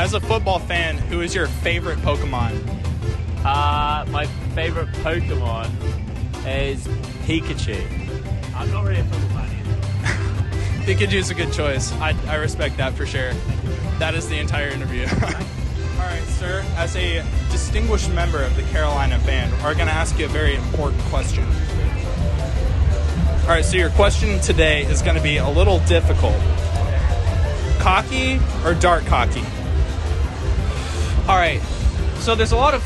as a football fan, who is your favorite Pokemon? My favorite Pokemon is Pikachu. I'm not really a football fan either. Pikachu is a good choice. I respect that for sure. That is the entire interview. All right, sir, as a distinguished member of the Carolina band, we're going to ask you a very important question. All right, so your question today is going to be a little difficult. Cocky or dark cocky? All right, so there's a lot of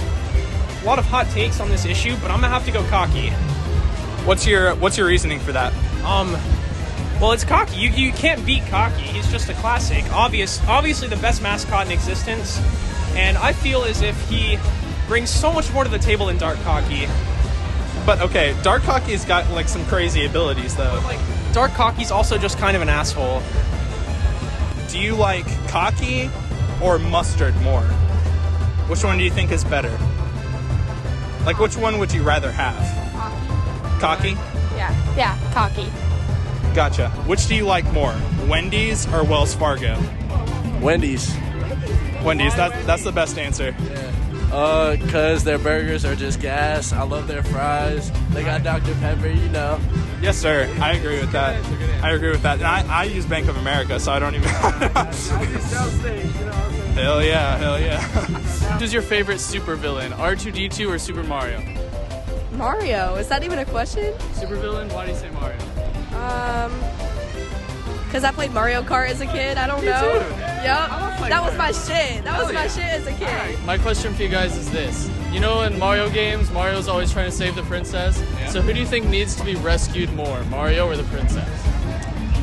hot takes on this issue, but I'm gonna have to go cocky. What's your reasoning for that? Well, it's cocky. You can't beat cocky. He's just a classic. Obviously the best mascot in existence, and I feel as if he brings so much more to the table than Dark Cocky. But okay, Dark Cocky's got like some crazy abilities though. But, Dark Cocky's also just kind of an asshole. Do you like Cocky or Mustard more? Which one do you think is better? Like, which one would you rather have? Cocky? Yeah, cocky. Gotcha. Which do you like more, Wendy's or Wells Fargo? Wendy's. Wendy's, that's the best answer. Yeah. Cause their burgers are just gas. I love their fries. They got Dr. Pepper, you know. Yes, sir. I agree with that. I agree with that. And I use Bank of America, so I don't even... Hell yeah, hell yeah. Who's your favorite supervillain, R2-D2 or Super Mario? Mario, is that even a question? Supervillain? Why do you say Mario? Because I played Mario Kart as a kid. I don't know. Yep. That was my shit. That was my shit as a kid. My question for you guys is this. You know, in Mario games, Mario's always trying to save the princess. Yeah. So who do you think needs to be rescued more, Mario or the princess?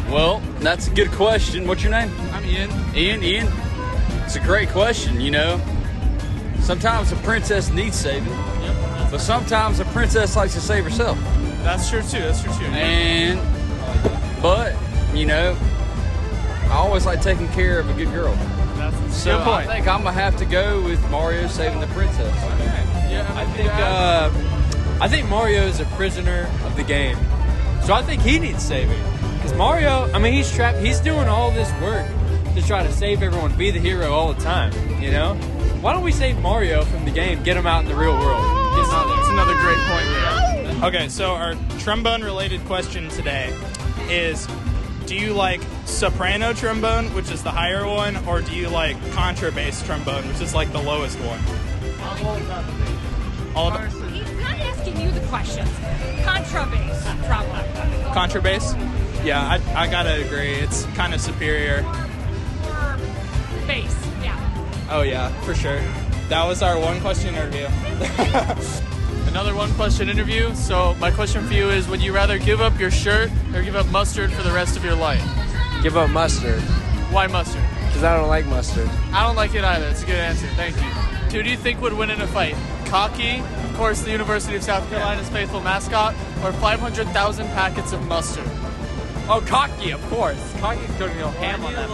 Well, that's a good question. What's your name? I'm Ian. Ian? It's a great question, you know. Sometimes a princess needs saving, but sometimes a princess likes to save herself. That's true too. But, you know, I always like taking care of a good girl. So I think I'm going to have to go with Mario saving the princess. Yeah, I think Mario is a prisoner of the game. So I think he needs saving. Because Mario, I mean, he's trapped. He's doing all this work to try to save everyone, be the hero all the time, you know? Why don't we save Mario from the game, get him out in the real world? It's another great point there. Okay, so our trombone-related question today is, do you like soprano trombone, which is the higher one, or do you like contrabass trombone, which is like the lowest one? All about He's not asking you the questions. Contrabass, probably. contrabass? Yeah, I gotta agree. It's kind of superior. Or bass, yeah. Oh yeah, for sure. That was our one-question interview. Another one-question interview. So my question for you is, would you rather give up your shirt or give up mustard for the rest of your life? Give up mustard. Why mustard? Because I don't like mustard. I don't like it either. It's a good answer. Thank you. Who do you think would win in a fight? Cocky, of course, the University of South Carolina's faithful mascot, or 500,000 packets of mustard? Oh, Cocky, of course. Cocky's going to go ham on that.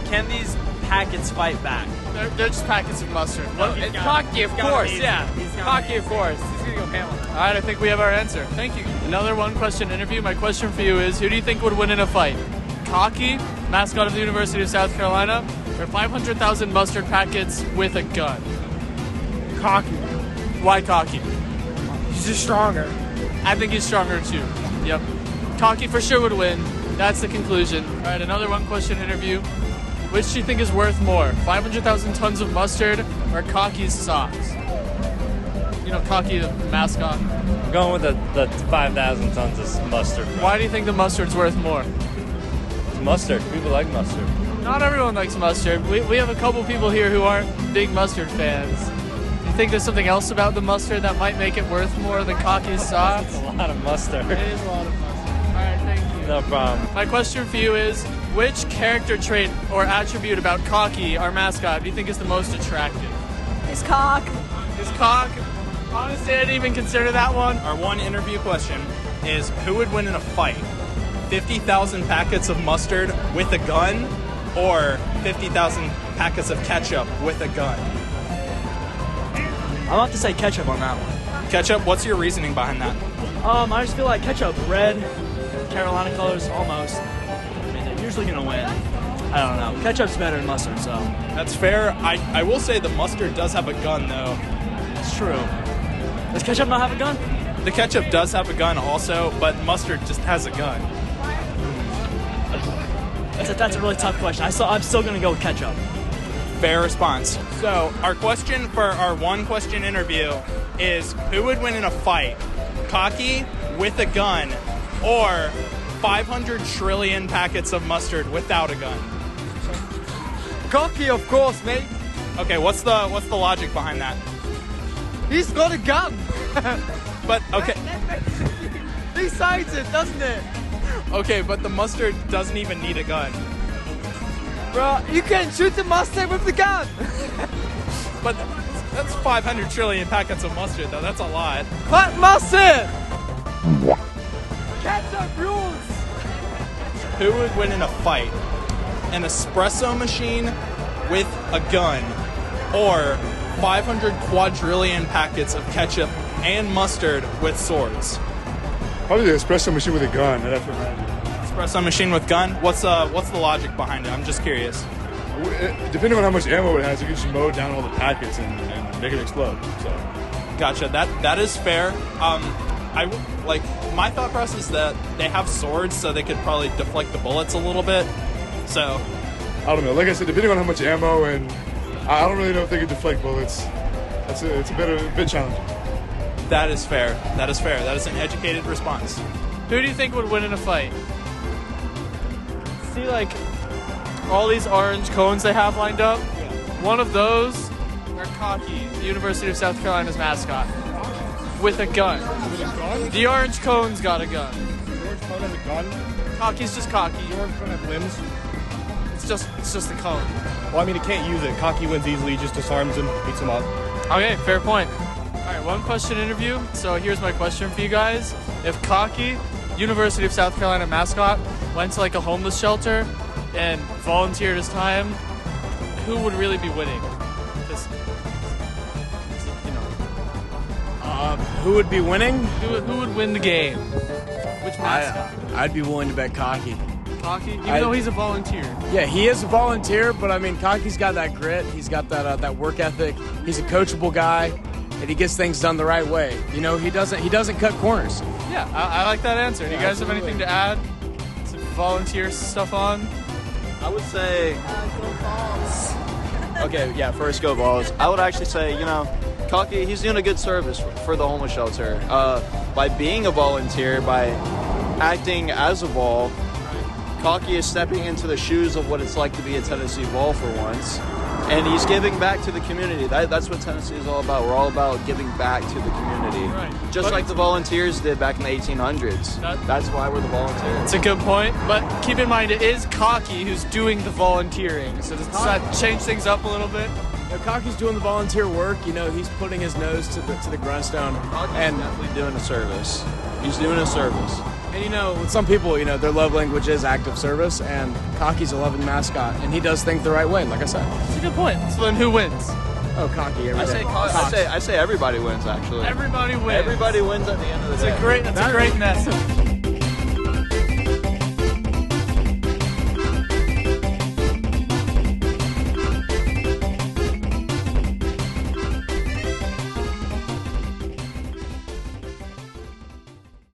Can these packets fight back? They're just packets of mustard. It's Cocky, of course, yeah. Cocky, of course. He's going to go ham on that. All right, I think we have our answer. Thank you. Another one-question interview. My question for you is, who do you think would win in a fight? Cocky, mascot of the University of South Carolina, or 500,000 mustard packets with a gun? Cocky. Why Cocky? He's just stronger. I think he's stronger too. Yep. Cocky for sure would win. That's the conclusion. All right, another one-question interview. Which do you think is worth more, 500,000 tons of mustard or Cocky's socks? You know, Cocky, the mascot. I'm going with the 5,000 tons of mustard. Why do you think the mustard's worth more? It's mustard. People like mustard. Not everyone likes mustard. We have a couple people here who aren't big mustard fans. Do you think there's something else about the mustard that might make it worth more than Cocky's socks? It's a lot of mustard. It is a lot of mustard. All right, thank you. No problem. My question for you is, which character trait or attribute about Cocky, our mascot, do you think is the most attractive? His cock. His cock? Honestly, I didn't even consider that one. Our one interview question is, who would win in a fight? 50,000 packets of mustard with a gun, or 50,000 packets of ketchup with a gun? I'll have to say ketchup on that one. Ketchup, what's your reasoning behind that? I just feel like ketchup, red, Carolina colors, almost. I mean, they're usually going to win. I don't know. Ketchup's better than mustard, so. That's fair. I will say the mustard does have a gun, though. It's true. Does ketchup not have a gun? The ketchup does have a gun also, but mustard just has a gun. That's a really tough question. I'm still going to go with ketchup. Fair response. So, our question for our one-question interview is, who would win in a fight? Cocky with a gun or 500 trillion packets of mustard without a gun? Cocky, of course, mate. Okay, what's the logic behind that? He's got a gun. But, okay. Decides it, doesn't it? Okay, but the mustard doesn't even need a gun. Bro, you can shoot the mustard with the gun. But that's 500 trillion packets of mustard, though. That's a lot. What mustard? Ketchup rules. Who would win in a fight? An espresso machine with a gun or 500 quadrillion packets of ketchup and mustard with swords? Probably the espresso machine with a gun. I'd have to imagine. Espresso machine with gun? What's the logic behind it? I'm just curious. Depending on how much ammo it has, you can just mow down all the packets and make it explode. So. Gotcha. That is fair. My thought process is that they have swords, so they could probably deflect the bullets a little bit. So, I don't know. Like I said, depending on how much ammo, and I don't really know if they can deflect bullets. It's a bit challenging. That is fair. That is fair. That is an educated response. Who do you think would win in a fight? See, like, all these orange cones they have lined up? Yeah. One of those are Cocky, the University of South Carolina's mascot, with a gun. With a gun? The orange cone's got a gun. The orange cone has a gun? Cocky's just cocky. The orange cone has limbs? It's just a cone. Well, I mean, it can't use it. Cocky wins easily, just disarms him, beats him up. Okay, fair point. All right, one question interview. So here's my question for you guys. If Cocky, University of South Carolina mascot, went to like a homeless shelter and volunteered his time, who would really be winning? Who would be winning? Who would win the game? Which mascot? I'd be willing to bet Cocky. Cocky? Even though he's a volunteer. Yeah, he is a volunteer, but I mean, Cocky's got that grit. He's got that work ethic. He's a coachable guy, and he gets things done the right way. You know, he doesn't cut corners. Yeah, I like that answer. Do you guys have anything to add? Some volunteer stuff on? I would say Go Balls. Okay, yeah, first go Balls. I would actually say, Cocky, he's doing a good service for the homeless shelter. By being a volunteer, by acting as a Vol, Cocky is stepping into the shoes of what it's like to be a Tennessee Vol for once. And he's giving back to the community. That's what Tennessee is all about. We're all about giving back to the community. Right. Just like the volunteers did back in the 1800s. That's why we're the volunteers. It's a good point. But keep in mind, it is Cocky who's doing the volunteering. So does that change things up a little bit? Cocky's doing the volunteer work. He's putting his nose to the grindstone. And definitely doing a service. He's doing a service. And with some people, their love language is active service, and Cocky's a loving mascot, and he does things the right way, like I said. That's a good point. So then who wins? Oh, Cocky every day. I say everybody wins, actually. Everybody wins. Everybody wins at the end of the day. That's a great message.